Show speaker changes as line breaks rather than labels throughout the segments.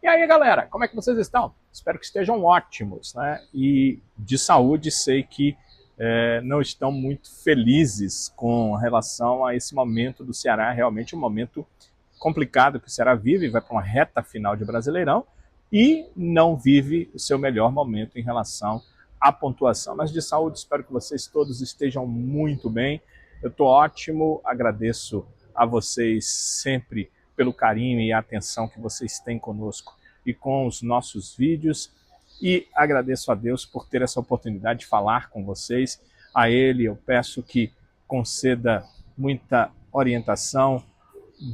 E aí, galera, como é que vocês estão? Espero que estejam ótimos, né? E de saúde, sei que não estão muito felizes com relação a esse momento do Ceará, realmente um momento complicado que o Ceará vive, vai para uma reta final de Brasileirão e não vive o seu melhor momento em relação à pontuação. Mas de saúde, espero que vocês todos estejam muito bem. Eu estou ótimo, agradeço a vocês sempre pelo carinho e a atenção que vocês têm conosco e com os nossos vídeos. E agradeço a Deus por ter essa oportunidade de falar com vocês. A Ele eu peço que conceda muita orientação,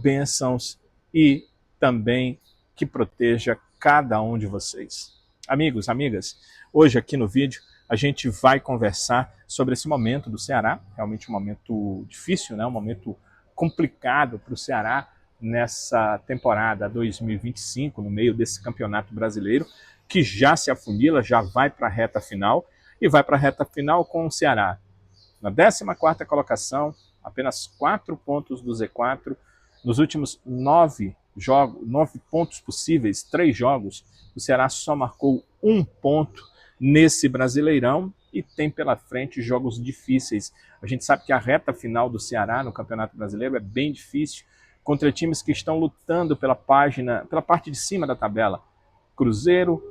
bênçãos e também que proteja cada um de vocês. Amigos, amigas, hoje aqui no vídeo a gente vai conversar sobre esse momento do Ceará, realmente um momento difícil, né? Um momento complicado para o Ceará nessa temporada 2025, no meio desse campeonato brasileiro, que já se afunila, já vai para a reta final, e vai para a reta final com o Ceará na 14ª colocação, apenas 4 pontos do Z4, nos últimos 9 pontos possíveis, 3 jogos, o Ceará só marcou 1 ponto nesse Brasileirão e tem pela frente jogos difíceis. A gente sabe que a reta final do Ceará no Campeonato Brasileiro é bem difícil, contra times que estão lutando pela parte de cima da tabela. Cruzeiro,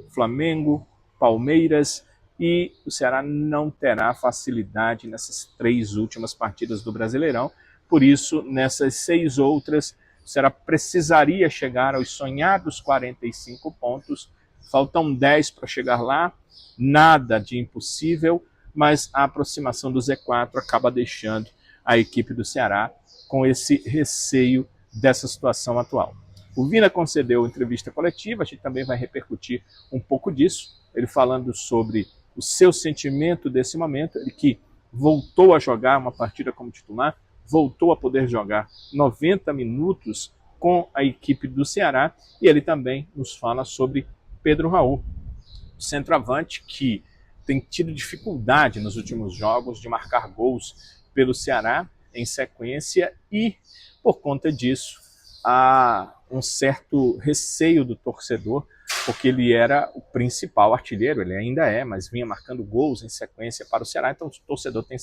Flamengo, Palmeiras, e o Ceará não terá facilidade nessas 3 últimas partidas do Brasileirão. Por isso, nessas 6 outras, o Ceará precisaria chegar aos sonhados 45 pontos. Faltam 10 para chegar lá, nada de impossível, mas a aproximação do Z4 acaba deixando a equipe do Ceará com esse receio dessa situação atual. O Vina concedeu entrevista coletiva, a gente também vai repercutir um pouco disso, ele falando sobre o seu sentimento desse momento, ele que voltou a jogar uma partida como titular, voltou a poder jogar 90 minutos com a equipe do Ceará, e ele também nos fala sobre Pedro Raul, centroavante que tem tido dificuldade nos últimos jogos de marcar gols pelo Ceará em sequência, e por conta disso há um certo receio do torcedor, porque ele era o principal artilheiro, ele ainda é, mas vinha marcando gols em sequência para o Ceará, então o torcedor tem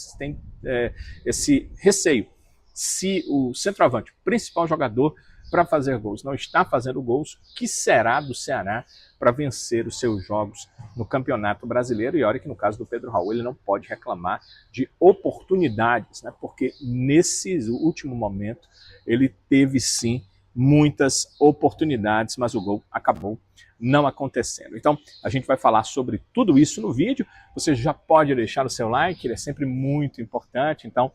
esse receio. Se o centroavante, principal jogador para fazer gols, não está fazendo gols, o que será do Ceará para vencer os seus jogos no Campeonato Brasileiro? E olha que no caso do Pedro Raul ele não pode reclamar de oportunidades, né? Porque nesse último momento ele teve sim muitas oportunidades, mas o gol acabou não acontecendo. Então a gente vai falar sobre tudo isso no vídeo. Você já pode deixar o seu like, ele é sempre muito importante, então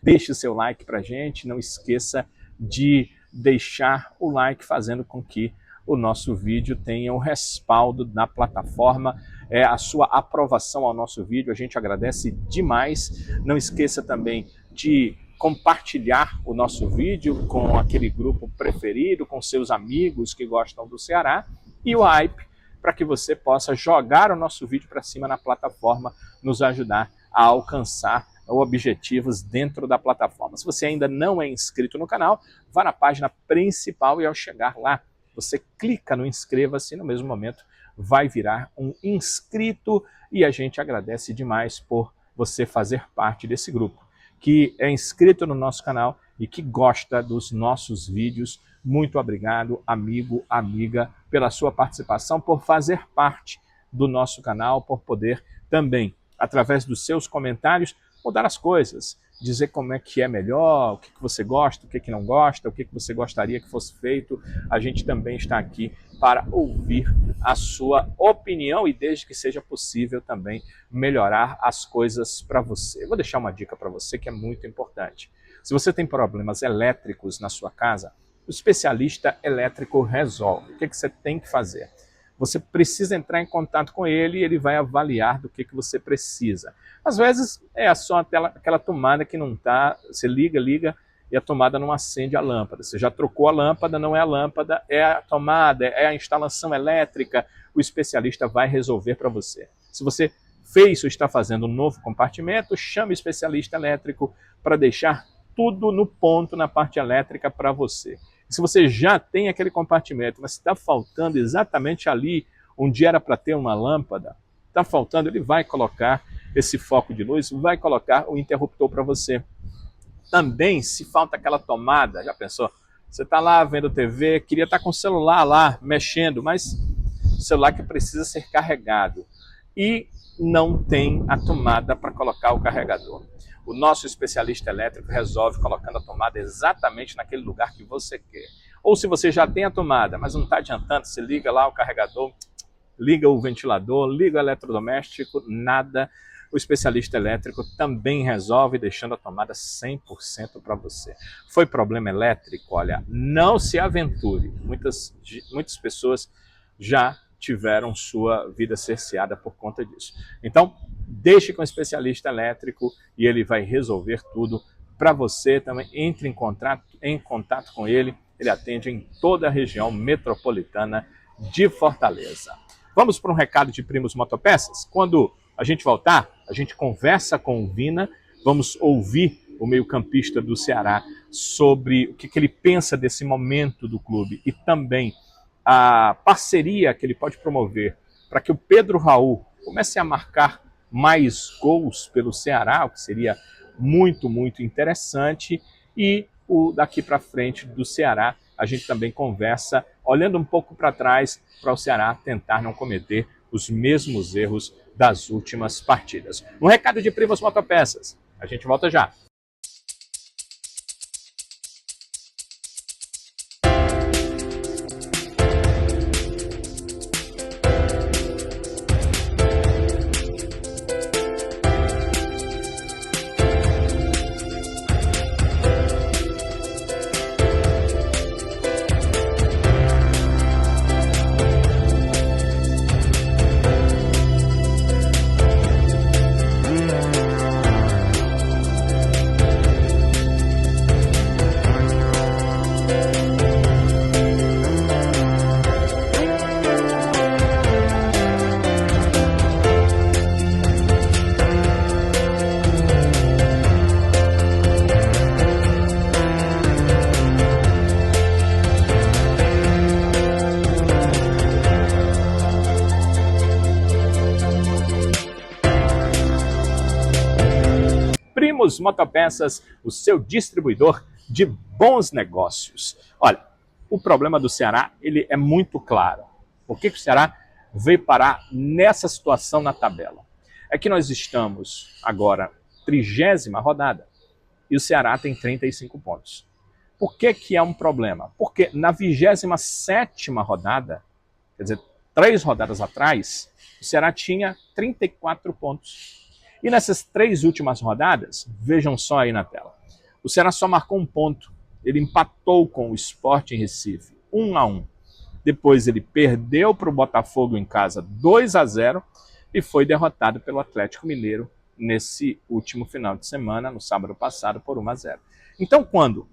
deixe o seu like para a gente, não esqueça de deixar o like, fazendo com que o nosso vídeo tenha o respaldo da plataforma, a sua aprovação ao nosso vídeo, a gente agradece demais. Não esqueça também de compartilhar o nosso vídeo com aquele grupo preferido, com seus amigos que gostam do Ceará, e o hype, para que você possa jogar o nosso vídeo para cima na plataforma, nos ajudar a alcançar objetivos dentro da plataforma. Se você ainda não é inscrito no canal, vá na página principal e ao chegar lá, você clica no inscreva-se, no mesmo momento vai virar um inscrito, e a gente agradece demais por você fazer parte desse grupo, que é inscrito no nosso canal e que gosta dos nossos vídeos. Muito obrigado, amigo, amiga, pela sua participação, por fazer parte do nosso canal, por poder também, através dos seus comentários, mudar as coisas, dizer como é que é melhor, o que você gosta, o que não gosta, o que você gostaria que fosse feito. A gente também está aqui para ouvir a sua opinião e, desde que seja possível, também melhorar as coisas para você. Eu vou deixar uma dica para você que é muito importante. Se você tem problemas elétricos na sua casa, o especialista elétrico resolve. O que você tem que fazer? Você precisa entrar em contato com ele e ele vai avaliar do que você precisa. Às vezes é só aquela tomada que não está, você liga e a tomada não acende a lâmpada. Você já trocou a lâmpada, não é a lâmpada, é a tomada, é a instalação elétrica. O especialista vai resolver para você. Se você fez ou está fazendo um novo compartimento, chame o especialista elétrico para deixar tudo no ponto na parte elétrica para você. Se você já tem aquele compartimento, mas está faltando exatamente ali onde era para ter uma lâmpada, está faltando, ele vai colocar esse foco de luz, vai colocar o interruptor para você. Também, se falta aquela tomada, já pensou? Você está lá vendo TV, queria estar com o celular lá, mexendo, mas o celular que precisa ser carregado. E não tem a tomada para colocar o carregador. O nosso especialista elétrico resolve colocando a tomada exatamente naquele lugar que você quer. Ou se você já tem a tomada, mas não está adiantando, você liga lá o carregador, liga o ventilador, liga o eletrodoméstico, nada. O especialista elétrico também resolve, deixando a tomada 100% para você. Foi problema elétrico? Olha, não se aventure. Muitas pessoas já tiveram sua vida cerceada por conta disso. Então, deixe com o especialista elétrico e ele vai resolver tudo para você. Também entre em contato com ele. Ele atende em toda a região metropolitana de Fortaleza. Vamos para um recado de Primos Motopeças? Quando a gente voltar, a gente conversa com o Vina, vamos ouvir o meio-campista do Ceará sobre o que ele pensa desse momento do clube e também a parceria que ele pode promover para que o Pedro Raul comece a marcar mais gols pelo Ceará, o que seria muito, muito interessante. E o daqui para frente do Ceará, a gente também conversa, olhando um pouco para trás, para o Ceará tentar não cometer os mesmos erros das últimas partidas. Um recado de Primos Motopeças. A gente volta já. Primos Motopeças, o seu distribuidor de bons negócios. Olha, o problema do Ceará ele é muito claro. Por que o Ceará veio parar nessa situação na tabela? É que nós estamos agora 30ª rodada e o Ceará tem 35 pontos. Por que é um problema? Porque na 27ª rodada, quer dizer, 3 rodadas atrás, o Ceará tinha 34 pontos. E nessas 3 últimas rodadas, vejam só aí na tela, o Ceará só marcou um ponto. Ele empatou com o Sport em Recife, 1-1. Depois ele perdeu para o Botafogo em casa 2-0 e foi derrotado pelo Atlético Mineiro nesse último final de semana, no sábado passado, por 1-0. Então, quando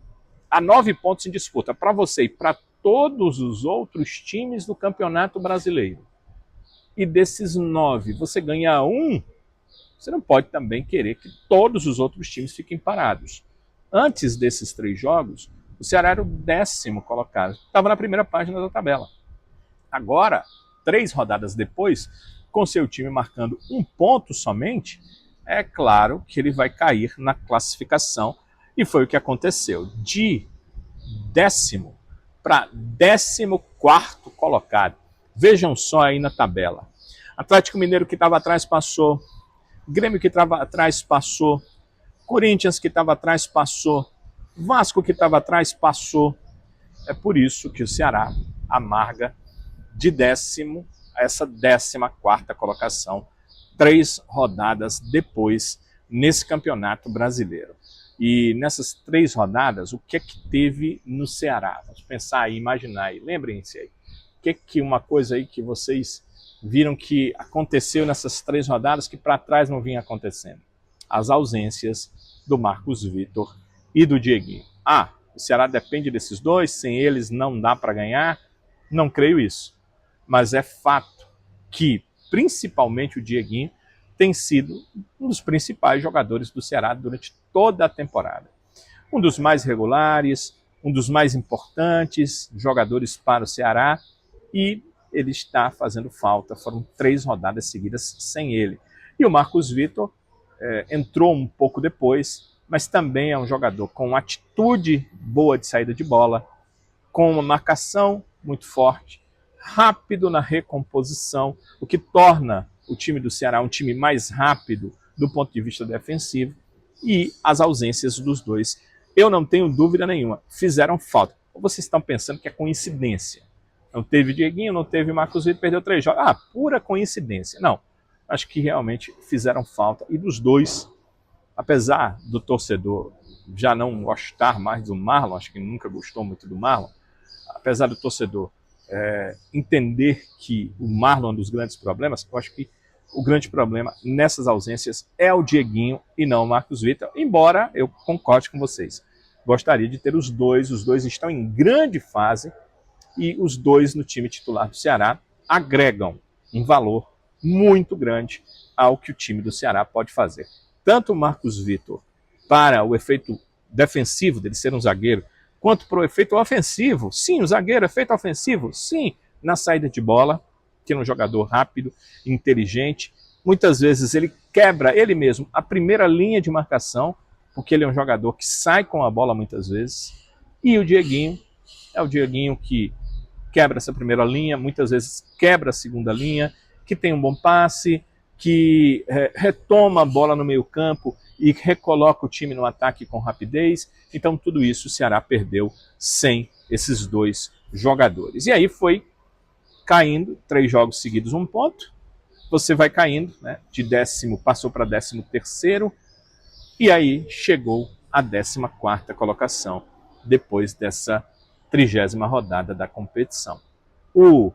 há 9 pontos em disputa para você e para todos os outros times do Campeonato Brasileiro, e desses 9 você ganha 1, você não pode também querer que todos os outros times fiquem parados. Antes desses 3 jogos, o Ceará era o 10º colocado. Estava na primeira página da tabela. Agora, 3 rodadas depois, com seu time marcando 1 ponto somente, é claro que ele vai cair na classificação. E foi o que aconteceu. De 10º para 14º colocado. Vejam só aí na tabela. Atlético Mineiro que estava atrás passou. Grêmio que estava atrás passou, Corinthians que estava atrás passou, Vasco que estava atrás passou. É por isso que o Ceará amarga de 10º a essa 14ª colocação, 3 rodadas depois nesse Campeonato Brasileiro. E nessas 3 rodadas, o que é que teve no Ceará? Vamos pensar aí, imaginar aí, lembrem-se aí. O que é que uma coisa aí que vocês viram que aconteceu nessas 3 rodadas que para trás não vinha acontecendo? As ausências do Marcos Vitor e do Dieguinho. O Ceará depende desses 2, sem eles não dá para ganhar? Não creio isso. Mas é fato que, principalmente o Dieguinho, tem sido um dos principais jogadores do Ceará durante toda a temporada. Um dos mais regulares, um dos mais importantes jogadores para o Ceará, e ele está fazendo falta. Foram 3 rodadas seguidas sem ele. E o Marcos Vitor entrou um pouco depois, mas também é um jogador com atitude boa de saída de bola, com uma marcação muito forte, rápido na recomposição, o que torna o time do Ceará um time mais rápido do ponto de vista defensivo, e as ausências dos dois, eu não tenho dúvida nenhuma, fizeram falta. Ou vocês estão pensando que é coincidência? Não teve Dieguinho, não teve Marcos Vitor, perdeu 3 jogos. Pura coincidência. Não, acho que realmente fizeram falta. E dos dois, apesar do torcedor já não gostar mais do Marlon, acho que nunca gostou muito do Marlon, apesar do torcedor entender que o Marlon é um dos grandes problemas, eu acho que o grande problema nessas ausências é o Dieguinho e não o Marcos Vitor, embora eu concorde com vocês. Gostaria de ter os dois estão em grande fase, e os dois no time titular do Ceará agregam um valor muito grande ao que o time do Ceará pode fazer. Tanto o Marcos Vitor para o efeito defensivo dele ser um zagueiro, quanto para o efeito ofensivo. Sim, o zagueiro é efeito ofensivo, sim, na saída de bola, que é um jogador rápido, inteligente. Muitas vezes ele quebra ele mesmo a primeira linha de marcação, porque ele é um jogador que sai com a bola muitas vezes. E o Dieguinho é o Dieguinho que quebra essa primeira linha, muitas vezes quebra a segunda linha, que tem um bom passe, que retoma a bola no meio campo e recoloca o time no ataque com rapidez. Então tudo isso o Ceará perdeu sem esses 2 jogadores. E aí foi caindo, 3 jogos seguidos, 1 ponto. Você vai caindo, né? De 10º passou para 13º, e aí chegou a 14ª colocação, depois dessa 30ª rodada da competição. O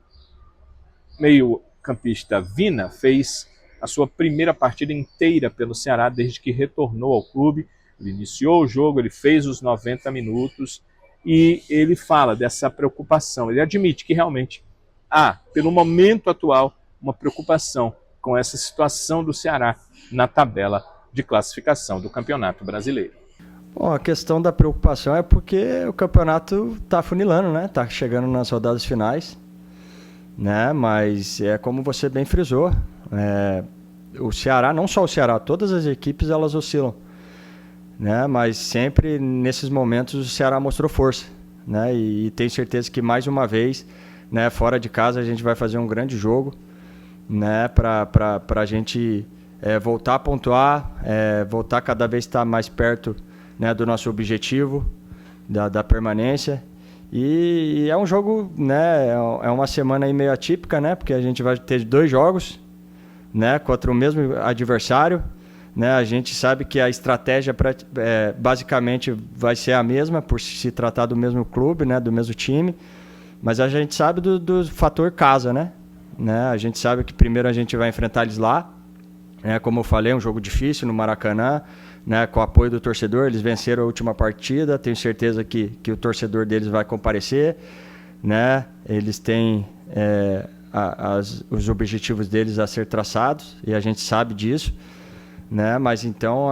meio-campista Vina fez a sua primeira partida inteira pelo Ceará desde que retornou ao clube. Ele iniciou o jogo, ele fez os 90 minutos e ele fala dessa preocupação. Ele admite que realmente há, pelo momento atual, uma preocupação com essa situação do Ceará na tabela de classificação do Campeonato Brasileiro.
Bom, a questão da preocupação é porque o campeonato está funilando, né? Está chegando nas rodadas finais, né? Mas é como você bem frisou, o Ceará, não só o Ceará, todas as equipes elas oscilam, né? Mas sempre nesses momentos o Ceará mostrou força, né? E tenho certeza que mais uma vez, né? Fora de casa a gente vai fazer um grande jogo, né? Para a gente voltar a pontuar, voltar cada vez estar mais perto, né, do nosso objetivo, da permanência. E é um jogo, né, é uma semana aí meio atípica, né, porque a gente vai ter 2 jogos, né, contra o mesmo adversário, né. A gente sabe que a estratégia basicamente vai ser a mesma, por se tratar do mesmo clube, né, do mesmo time, mas a gente sabe do fator casa, né. A gente sabe que primeiro a gente vai enfrentar eles lá, como eu falei, é um jogo difícil no Maracanã, né, com o apoio do torcedor. Eles venceram a última partida, tenho certeza que o torcedor deles vai comparecer, né? Eles têm os objetivos deles a ser traçados e a gente sabe disso, né? Mas então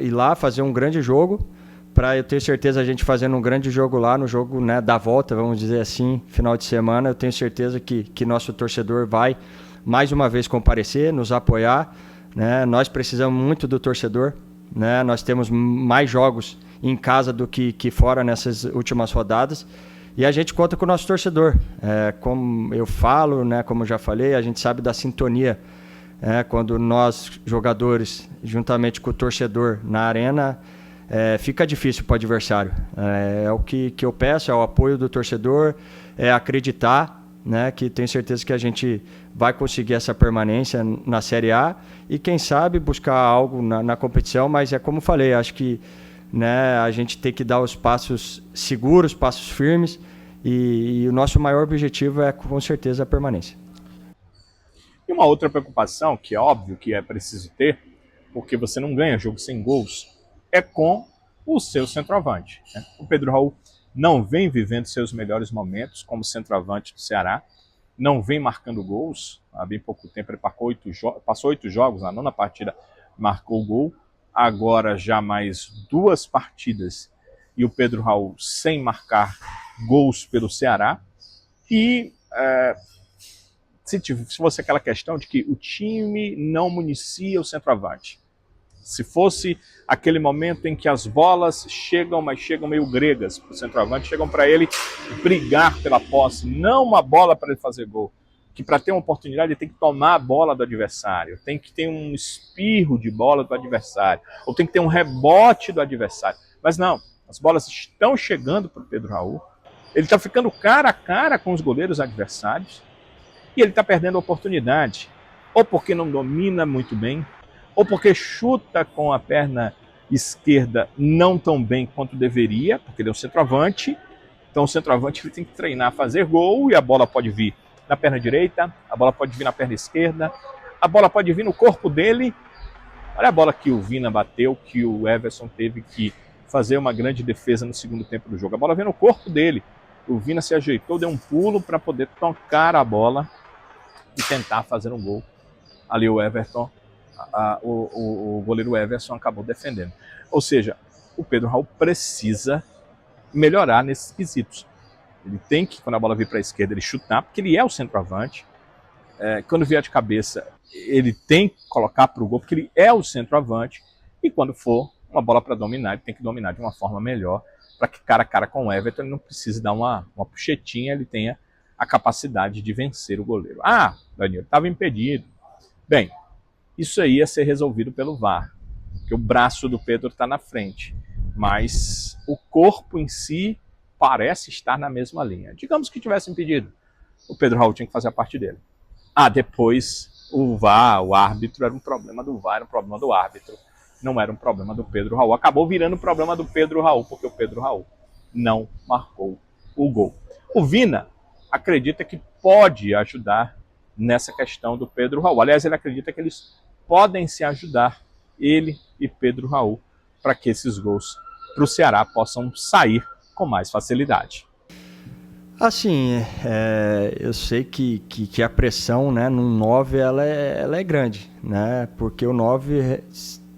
ir lá fazer um grande jogo, para eu ter certeza a gente fazendo um grande jogo lá, no jogo, né, da volta, vamos dizer assim, final de semana, eu tenho certeza que nosso torcedor vai mais uma vez comparecer, nos apoiar, né? Nós precisamos muito do torcedor, né? Nós temos mais jogos em casa do que fora nessas últimas rodadas, e a gente conta com o nosso torcedor. Como eu falo, né, como eu já falei, a gente sabe da sintonia, quando nós, jogadores, juntamente com o torcedor na arena, fica difícil para o adversário. É o que eu peço, é o apoio do torcedor, é acreditar, né, que tenho certeza que a gente vai conseguir essa permanência na Série A e quem sabe buscar algo na competição, mas como falei, acho que, né, a gente tem que dar os passos seguros, passos firmes, e o nosso maior objetivo é com certeza a permanência.
E uma outra preocupação, que é óbvio que é preciso ter, porque você não ganha jogo sem gols, é com o seu centroavante, né? O Pedro Raul não vem vivendo seus melhores momentos como centroavante do Ceará, não vem marcando gols. Há bem pouco tempo ele passou 8 jogos, na 9ª partida marcou gol, agora já mais 2 partidas e o Pedro Raul sem marcar gols pelo Ceará. E se fosse aquela questão de que o time não municia o centroavante, se fosse aquele momento em que as bolas chegam, mas chegam meio gregas para o centroavante, chegam para ele brigar pela posse, não uma bola para ele fazer gol, que para ter uma oportunidade ele tem que tomar a bola do adversário, tem que ter um espirro de bola do adversário, ou tem que ter um rebote do adversário. Mas não, as bolas estão chegando para o Pedro Raul, ele está ficando cara a cara com os goleiros adversários, e ele está perdendo a oportunidade, ou porque não domina muito bem, ou porque chuta com a perna esquerda não tão bem quanto deveria, porque ele é um centroavante. Então o centroavante ele tem que treinar a fazer gol, e a bola pode vir na perna direita, a bola pode vir na perna esquerda, a bola pode vir no corpo dele. Olha a bola que o Vina bateu, que o Everson teve que fazer uma grande defesa no segundo tempo do jogo. A bola veio no corpo dele. O Vina se ajeitou, deu um pulo para poder tocar a bola e tentar fazer um gol. Ali o Everton, o goleiro Everson acabou defendendo. Ou seja, o Pedro Raul precisa melhorar nesses quesitos. Ele tem que, quando a bola vir para a esquerda, ele chutar, porque ele é o centroavante. Quando vier de cabeça, ele tem que colocar para o gol, porque ele é o centroavante. E quando for uma bola para dominar, ele tem que dominar de uma forma melhor, para que cara a cara com o Everton ele não precise dar uma puxetinha, ele tenha a capacidade de vencer o goleiro. Ah, Danilo, estava impedido. Bem, isso aí ia ser resolvido pelo VAR, porque o braço do Pedro está na frente, mas o corpo em si parece estar na mesma linha. Digamos que tivesse impedido, o Pedro Raul tinha que fazer a parte dele. Depois o VAR, o árbitro, era um problema do VAR, era um problema do árbitro, não era um problema do Pedro Raul. Acabou virando um problema do Pedro Raul, porque o Pedro Raul não marcou o gol. O Vina acredita que pode ajudar nessa questão do Pedro Raul. Aliás, ele acredita que eles podem se ajudar, ele e Pedro Raul, para que esses gols para o Ceará possam sair com mais facilidade.
Assim, eu sei que a pressão, né, no 9 ela é grande, né? Porque o 9,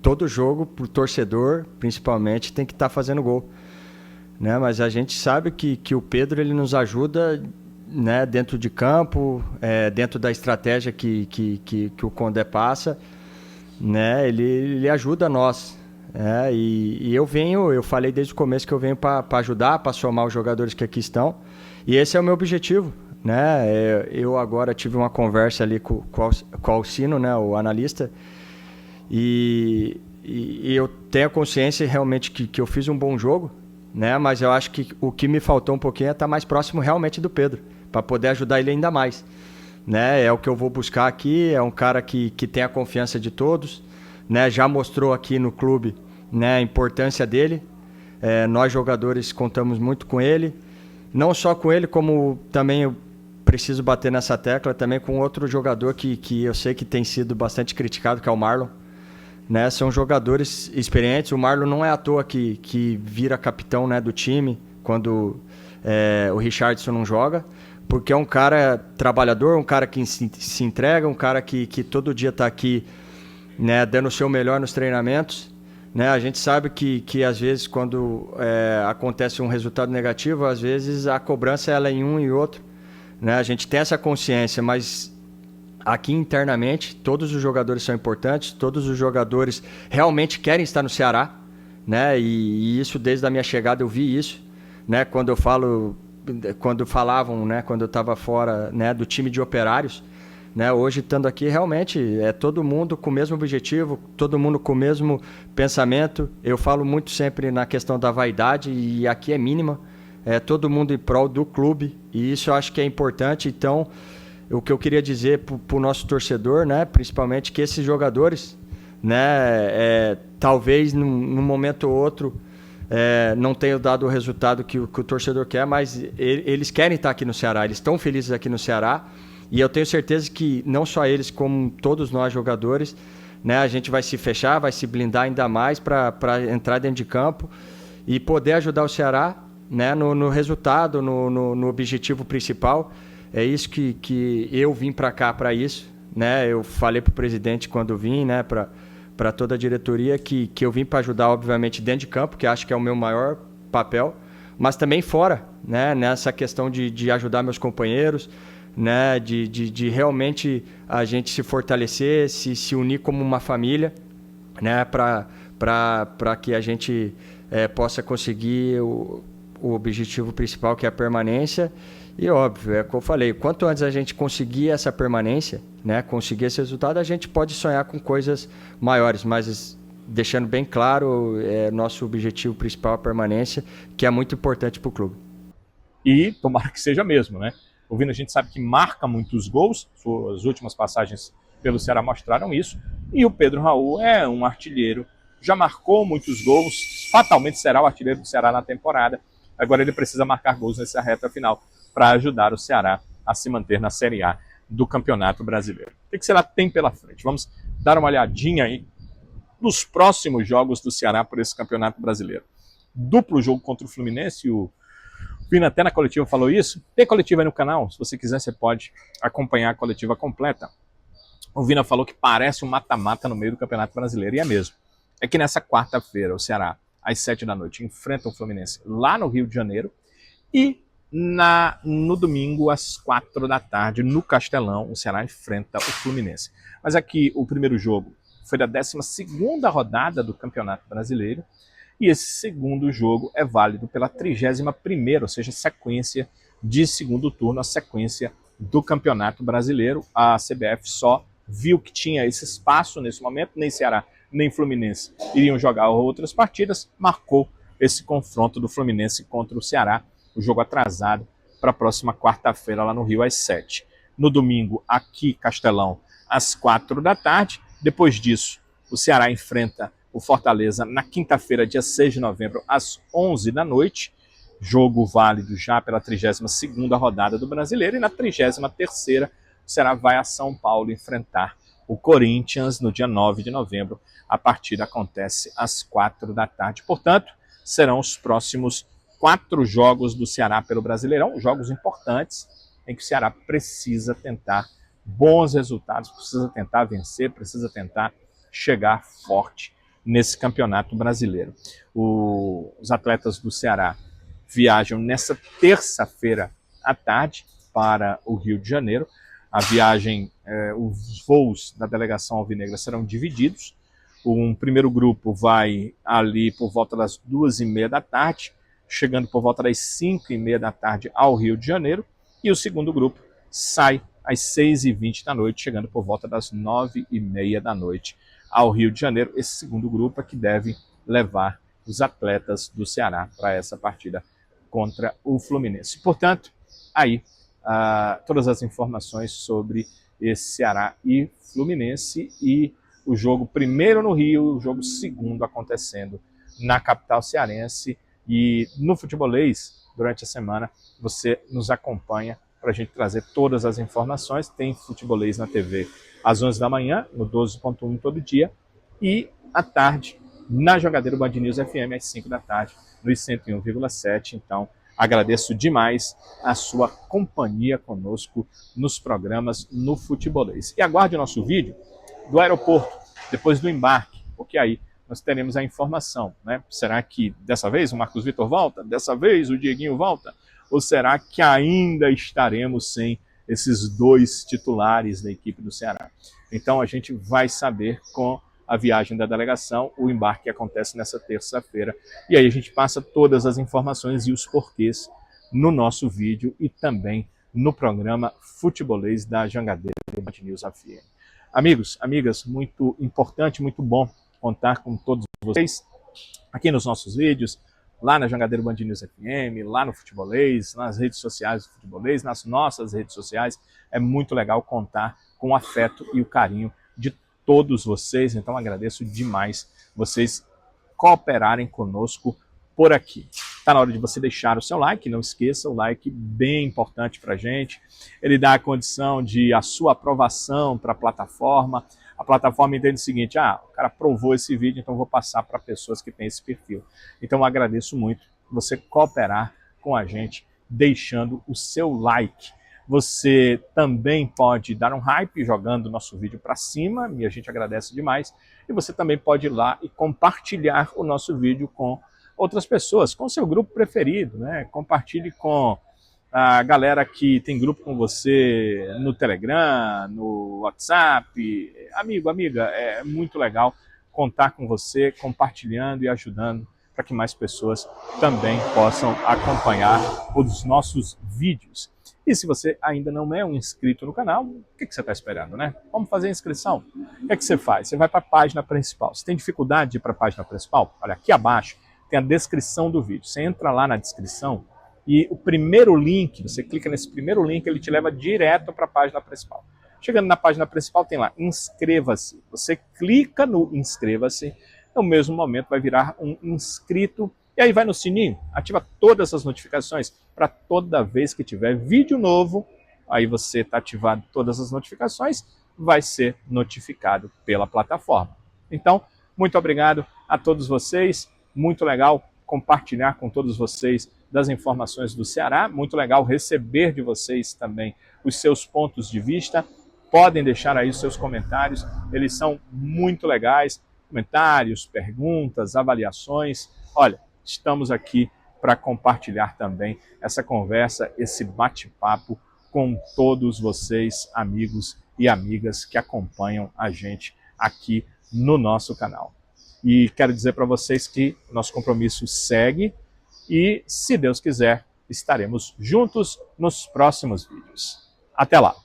todo jogo, pro torcedor, principalmente, tem que estar fazendo gol, né? Mas a gente sabe que o Pedro ele nos ajuda, né, dentro de campo, dentro da estratégia que o Condé passa, né? Ele ajuda nós. E eu falei desde o começo que eu venho para ajudar, para somar os jogadores que aqui estão. E esse é o meu objetivo, né? Eu agora tive uma conversa ali com o Alcino, né, o analista, e eu tenho a consciência realmente que eu fiz um bom jogo, né? Mas eu acho que o que me faltou um pouquinho é estar mais próximo realmente do Pedro, para poder ajudar ele ainda mais, né? É o que eu vou buscar aqui, é um cara que tem a confiança de todos, né? Já mostrou aqui no clube, né, a importância dele. Nós jogadores contamos muito com ele. Não só com ele, como também eu preciso bater nessa tecla, também com outro jogador que eu sei que tem sido bastante criticado, que é o Marlon. Né? São jogadores experientes. O Marlon não é à toa que vira capitão, né, do time quando o Richardson não joga, porque é um cara trabalhador, um cara que se entrega, um cara que todo dia está aqui, né, dando o seu melhor nos treinamentos. Né? A gente sabe que às vezes quando acontece um resultado negativo, às vezes a cobrança ela é em um e outro. Né? A gente tem essa consciência, mas aqui internamente todos os jogadores são importantes, todos os jogadores realmente querem estar no Ceará. Né? E isso desde a minha chegada eu vi isso. Né? Quando falavam, né, quando eu estava fora, né, do time de operários, né, hoje, estando aqui, realmente é todo mundo com o mesmo objetivo, todo mundo com o mesmo pensamento. Eu falo muito sempre na questão da vaidade, e aqui é mínima. É todo mundo em prol do clube, e isso eu acho que é importante. Então, o que eu queria dizer para o nosso torcedor, né, principalmente, que esses jogadores, né, talvez num momento ou outro não tenham dado o resultado que o torcedor quer, mas eles querem estar aqui no Ceará, eles estão felizes aqui no Ceará. E eu tenho certeza que não só eles, como todos nós jogadores, né, a gente vai se fechar, vai se blindar ainda mais para entrar dentro de campo e poder ajudar o Ceará, né, no resultado, no objetivo principal. É isso que eu vim para cá para isso. Né? Eu falei para o presidente quando vim, né, para toda a diretoria, que eu vim para ajudar, obviamente, dentro de campo, que acho que é o meu maior papel, mas também fora, né? Nessa questão de ajudar meus companheiros, né? De realmente a gente se fortalecer, se unir como uma família, né? Para que a gente possa conseguir o objetivo principal, que é a permanência. E óbvio, é o que eu falei, quanto antes a gente conseguir essa permanência, né, conseguir esse resultado, a gente pode sonhar com coisas maiores, mas deixando bem claro, nosso objetivo principal é a permanência, que é muito importante para o clube.
E tomara que seja mesmo, né? O Vina, a gente sabe que marca muitos gols, suas últimas passagens pelo Ceará mostraram isso, e o Pedro Raul é um artilheiro, já marcou muitos gols, fatalmente será o artilheiro do Ceará na temporada, agora ele precisa marcar gols nessa reta final para ajudar o Ceará a se manter na Série A do Campeonato Brasileiro. O que o Ceará tem pela frente? Vamos dar uma olhadinha aí nos próximos jogos do Ceará por esse Campeonato Brasileiro. Duplo jogo contra o Fluminense, o Vina até na coletiva falou isso. Tem coletiva aí no canal, se você quiser você pode acompanhar a coletiva completa. O Vina falou que parece um mata-mata no meio do Campeonato Brasileiro, e é mesmo. É que nessa quarta-feira o Ceará, às 7 da noite, enfrenta o Fluminense lá no Rio de Janeiro, e no domingo, às 4 da tarde, no Castelão, o Ceará enfrenta o Fluminense. Mas aqui o primeiro jogo foi da 12ª rodada do Campeonato Brasileiro, e esse segundo jogo é válido pela 31ª, ou seja, sequência de segundo turno, a sequência do Campeonato Brasileiro. A CBF só viu que tinha esse espaço nesse momento, nem Ceará nem Fluminense iriam jogar outras partidas, marcou esse confronto do Fluminense contra o Ceará, o jogo atrasado para a próxima quarta-feira lá no Rio às 7. No domingo, aqui Castelão, às 4 da tarde. Depois disso, o Ceará enfrenta o Fortaleza na quinta-feira, dia 6 de novembro, às 11 da noite. Jogo válido já pela 32ª rodada do Brasileiro. E na 33ª, o Ceará vai a São Paulo enfrentar o Corinthians no dia 9 de novembro. A partida acontece às 4 da tarde. Portanto, serão os próximos 4 jogos do Ceará pelo Brasileirão, jogos importantes em que o Ceará precisa tentar bons resultados, precisa tentar vencer, precisa tentar chegar forte nesse Campeonato Brasileiro. Os atletas do Ceará viajam nessa terça-feira à tarde para o Rio de Janeiro. A viagem, os voos da delegação alvinegra serão divididos. Um primeiro grupo vai ali por volta das 2h30 da tarde, chegando por volta das 5h30 da tarde ao Rio de Janeiro, e o segundo grupo sai às 6h20 da noite, chegando por volta das 9h30 da noite ao Rio de Janeiro. Esse segundo grupo é que deve levar os atletas do Ceará para essa partida contra o Fluminense. Portanto, aí todas as informações sobre esse Ceará e Fluminense, e o jogo primeiro no Rio, o jogo segundo acontecendo na capital cearense. E no Futebolês, durante a semana, você nos acompanha para a gente trazer todas as informações. Tem Futebolês na TV às 11 da manhã, no 12.1 todo dia, e à tarde, na Jangadeiro Band News FM, às 5 da tarde, no 101,7. Então, agradeço demais a sua companhia conosco nos programas no Futebolês. E aguarde o nosso vídeo do aeroporto, depois do embarque, porque aí nós teremos a informação, né? Será que dessa vez o Marcos Vitor volta? Dessa vez o Dieguinho volta? Ou será que ainda estaremos sem esses 2 titulares da equipe do Ceará? Então a gente vai saber com a viagem da delegação. O embarque acontece nessa terça-feira, e aí a gente passa todas as informações e os porquês no nosso vídeo e também no programa Futebolês da Jangadeiro Band News FM. Amigos, amigas, muito importante, muito bom contar com todos vocês aqui nos nossos vídeos, lá na Jangadeiro Band News FM, lá no Futebolês, nas redes sociais do Futebolês, nas nossas redes sociais. É muito legal contar com o afeto e o carinho de todos vocês, então agradeço demais vocês cooperarem conosco por aqui. Está na hora de você deixar o seu like, não esqueça, o like bem importante para a gente. Ele dá a condição de a sua aprovação para a plataforma. A plataforma entende o seguinte: o cara aprovou esse vídeo, então vou passar para pessoas que têm esse perfil. Então eu agradeço muito você cooperar com a gente, deixando o seu like. Você também pode dar um hype jogando o nosso vídeo para cima, e a gente agradece demais. E você também pode ir lá e compartilhar o nosso vídeo com outras pessoas, com seu grupo preferido, né? Compartilhe com a galera que tem grupo com você no Telegram, no WhatsApp. Amigo, amiga, é muito legal contar com você, compartilhando e ajudando para que mais pessoas também possam acompanhar os nossos vídeos. E se você ainda não é um inscrito no canal, o que você está esperando, né? Vamos fazer a inscrição? O que você faz? Você vai para a página principal. Você tem dificuldade de ir para a página principal? Olha, aqui abaixo tem a descrição do vídeo. Você entra lá na descrição e o primeiro link, você clica nesse primeiro link, ele te leva direto para a página principal. Chegando na página principal tem lá, inscreva-se. Você clica no inscreva-se, no mesmo momento vai virar um inscrito, e aí vai no sininho, ativa todas as notificações para toda vez que tiver vídeo novo, aí você está ativado todas as notificações, vai ser notificado pela plataforma. Então, muito obrigado a todos vocês, muito legal compartilhar com todos vocês das informações do Ceará, muito legal receber de vocês também os seus pontos de vista, podem deixar aí os seus comentários, eles são muito legais, comentários, perguntas, avaliações, olha, estamos aqui para compartilhar também essa conversa, esse bate-papo com todos vocês, amigos e amigas que acompanham a gente aqui no nosso canal. E quero dizer para vocês que nosso compromisso segue e, se Deus quiser, estaremos juntos nos próximos vídeos. Até lá!